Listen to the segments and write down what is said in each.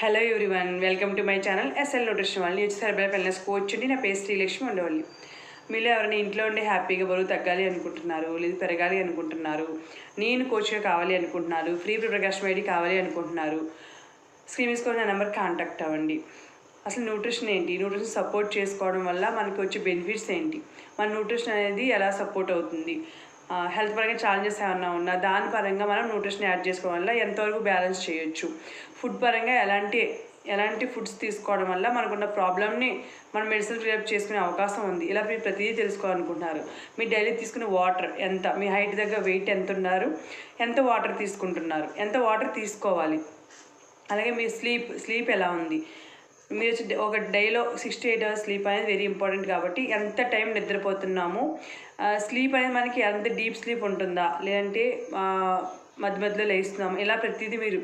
Hello everyone, welcome to my channel S L nutrition వాళ్ళని herbal wellness coach అండి. నా పేరు శ్రీలక్ష్మి ఉండేవాళ్ళు. మీలో ఎవరైనా ఇంట్లో ఉండి హ్యాపీగా బరువు తగ్గాలి అనుకుంటున్నారు, లేదు పెరగాలి అనుకుంటున్నారు, నేను కోచ్గా కావాలి అనుకుంటున్నారు, ఫ్రీ ప్రిపరేషన్ ఐడి కావాలి అనుకుంటున్నారు, స్క్రీన్ తీసుకొని నా నెంబర్ కాంటాక్ట్ అవ్వండి. అసలు న్యూట్రిషన్ ఏంటి, న్యూట్రిషన్ సపోర్ట్ చేసుకోవడం వల్ల మనకి వచ్చే బెనిఫిట్స్ ఏంటి, మన న్యూట్రిషన్ అనేది ఎలా సపోర్ట్ అవుతుంది, హెల్త్ పరంగా ఛాలెంజెస్ ఏమన్నా ఉన్నా దాని పరంగా మనం న్యూట్రిషన్ యాడ్ చేసుకోవడం వల్ల ఎంతవరకు బ్యాలెన్స్ చేయొచ్చు, ఫుడ్ పరంగా ఎలాంటి ఫుడ్స్ తీసుకోవడం వల్ల మనకున్న ప్రాబ్లమ్ని మనం మెడిసిన్ క్రియేట్ చేసుకునే అవకాశం ఉంది. ఇలా మీరు ప్రతిదీ తెలుసుకోవాలనుకుంటున్నారు. మీ డైలీ తీసుకునే వాటర్ ఎంత, మీ హైట్ దగ్గర వెయిట్ ఎంత ఉన్నారు, ఎంత వాటర్ తీసుకుంటున్నారు, ఎంత వాటర్ తీసుకోవాలి, అలాగే మీ స్లీప్ ఎలా ఉంది, మీరు ఒక డేలో 6 to 8 hours స్లీప్ అనేది వెరీ ఇంపార్టెంట్. కాబట్టి ఎంత టైం నిద్రపోతున్నాము, స్లీప్ అనేది మనకి ఎంత డీప్ స్లీప్ ఉంటుందా, లేదంటే మధ్య మధ్యలో లేస్తున్నాము, ఇలా ప్రతిదీ మీరు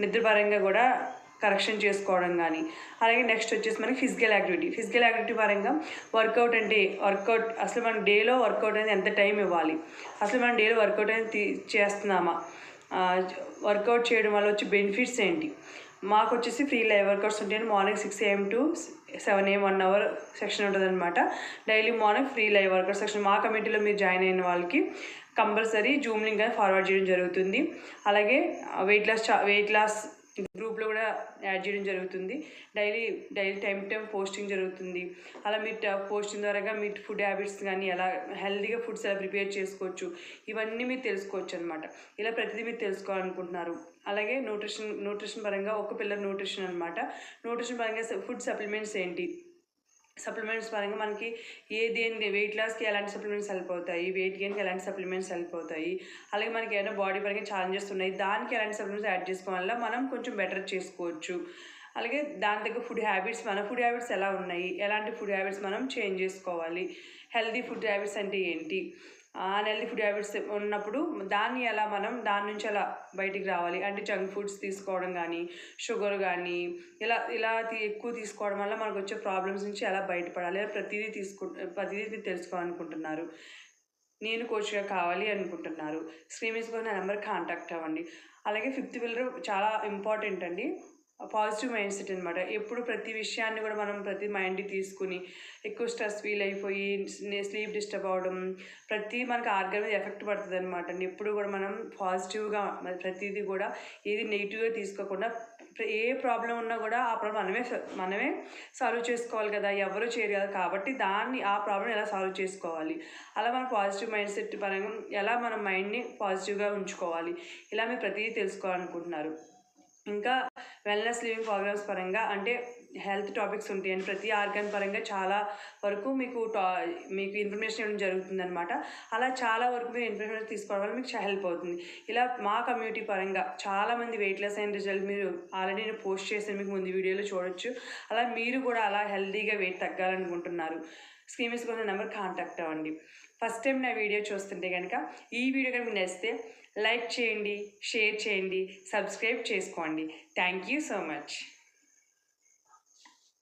నిద్రపరంగా కూడా కరెక్షన్ చేసుకోవడం కానీ. అలాగే నెక్స్ట్ వచ్చేసి మనకి ఫిజికల్ యాక్టివిటీ పరంగా వర్కౌట్ అసలు మన డేలో వర్కౌట్ అనేది ఎంత టైం ఇవ్వాలి, అసలు మన డేలో వర్కౌట్ అనేది చేస్తున్నామా, వర్కౌట్ చేయడం వల్ల వచ్చే బెనిఫిట్స్ ఏంటి. మాకు వచ్చేసి ఫ్రీ లైవ్ వర్కౌట్స్ ఉంటాయండి. Morning 6 AM to 7 AM 1 hour section ఉంటుంది అనమాట. Daily morning free live workout section మా కమిటీలో మీరు జాయిన్ అయిన వాళ్ళకి కంపల్సరీ జూమ్ లింక్ అని ఫార్వర్డ్ చేయడం జరుగుతుంది. అలాగే వెయిట్ లాస్ గ్రూప్లో కూడా యాడ్ చేయడం జరుగుతుంది. డైలీ టైం పోస్టింగ్ జరుగుతుంది. అలా మీరు పోస్టింగ్ ద్వారా మీ ఫుడ్ హ్యాబిట్స్ కానీ ఎలా హెల్తీగా ఫుడ్స్ ఎలా ప్రిపేర్ చేసుకోవచ్చు, ఇవన్నీ మీరు తెలుసుకోవచ్చు అనమాట. ఇలా ప్రతిదీ మీరు తెలుసుకోవాలనుకుంటున్నారు. అలాగే న్యూట్రిషన్ పరంగా ఒక పిల్లర్ న్యూట్రిషన్ అనమాట. న్యూట్రిషన్ పరంగా ఫుడ్ సప్లిమెంట్స్ ఏంటి, సప్లిమెంట్స్ పరంగా మనకి దేని వెయిట్ లాస్కి ఎలాంటి సప్లిమెంట్స్ హెల్ప్ అవుతాయి, వెయిట్ గెయిన్కి ఎలాంటి సప్లిమెంట్స్ హెల్ప్ అవుతాయి, అలాగే మనకి ఏమైనా బాడీ పరంగా ఛాలెంజెస్ ఉన్నాయి, దానికి ఎలాంటి సప్లిమెంట్స్ యాడ్ చేసుకోవడం వల్ల మనం కొంచెం బెటర్ చేసుకోవచ్చు. అలాగే దాని దగ్గర మన ఫుడ్ హ్యాబిట్స్ ఎలా ఉన్నాయి, ఎలాంటి ఫుడ్ హ్యాబిట్స్ మనం చేంజ్ చేసుకోవాలి, హెల్తీ ఫుడ్ హ్యాబిట్స్ అంటే ఏంటి, అన్హెల్దీ ఫుడ్ హ్యాబిట్స్ ఉన్నప్పుడు దాన్ని దాని నుంచి ఎలా బయటికి రావాలి, అంటే జంక్ ఫుడ్స్ తీసుకోవడం కానీ, షుగర్ కానీ ఇలా ఎక్కువ తీసుకోవడం వల్ల మనకు వచ్చే ప్రాబ్లమ్స్ నుంచి ఎలా బయటపడాలి, ప్రతిదీ తెలుసుకోవాలనుకుంటున్నారు, నేను కోచ్గా కావాలి అనుకుంటున్నారు, స్క్రీన్ మీద నా నెంబర్ కాంటాక్ట్ అవ్వండి. అలాగే 5th పిల్లర్ చాలా ఇంపార్టెంట్ అండి. పాజిటివ్ మైండ్ సెట్ అనమాట. ఎప్పుడు ప్రతి విషయాన్ని కూడా మనం ప్రతి మైండ్కి తీసుకుని ఎక్కువ స్ట్రెస్ ఫీల్ అయిపోయి స్లీప్ డిస్టర్బ్ అవ్వడం, మనకి ఆర్గన్ మీద ఎఫెక్ట్ పడుతుంది అనమాట. ఎప్పుడు కూడా మనం పాజిటివ్గా ప్రతిదీ కూడా ఏది నెగిటివ్గా తీసుకోకుండా, ఏ ప్రాబ్లం ఉన్నా కూడా ఆ ప్రాబ్లం మనమే సాల్వ్ చేసుకోవాలి కదా, ఎవరు చేయరు కదా. కాబట్టి ఆ ప్రాబ్లం ఎలా సాల్వ్ చేసుకోవాలి, అలా మన పాజిటివ్ మైండ్ సెట్ పరంగా ఎలా మన మైండ్ని పాజిటివ్గా ఉంచుకోవాలి, ఇలా మీరు ప్రతిదీ తెలుసుకోవాలనుకుంటున్నారు. ఇంకా వెల్నెస్ లివింగ్ ప్రోగ్రామ్స్ పరంగా అంటే హెల్త్ టాపిక్స్ ఉంటాయండి. ప్రతి ఆర్గన్ పరంగా చాలా వరకు మీకు ఇన్ఫర్మేషన్ ఇవ్వడం జరుగుతుందనమాట. అలా చాలా వరకు మీరు ఇన్ఫర్మేషన్ తీసుకోవడం వల్ల మీకు హెల్ప్ అవుతుంది. ఇలా మా కమ్యూనిటీ పరంగా చాలామంది వెయిట్ లాస్ అయిన రిజల్ట్ మీరు ఆల్రెడీ నేను పోస్ట్ చేశాను, మీకు ముందు వీడియోలో చూడొచ్చు. అలా మీరు కూడా అలా హెల్తీగా వెయిట్ తగ్గాలనుకుంటున్నారు, స్క్రీన్ మీద ఉన్న నెంబర్ కాంటాక్ట్ అవ్వండి. ఫస్ట్ టైం నా వీడియో చూస్తుంటే కనుక ఈ వీడియో కనుక మీకు నచ్చితే లైక్ చేయండి, షేర్ చేయండి, సబ్స్క్రైబ్ చేసుకోండి. Thank you so much.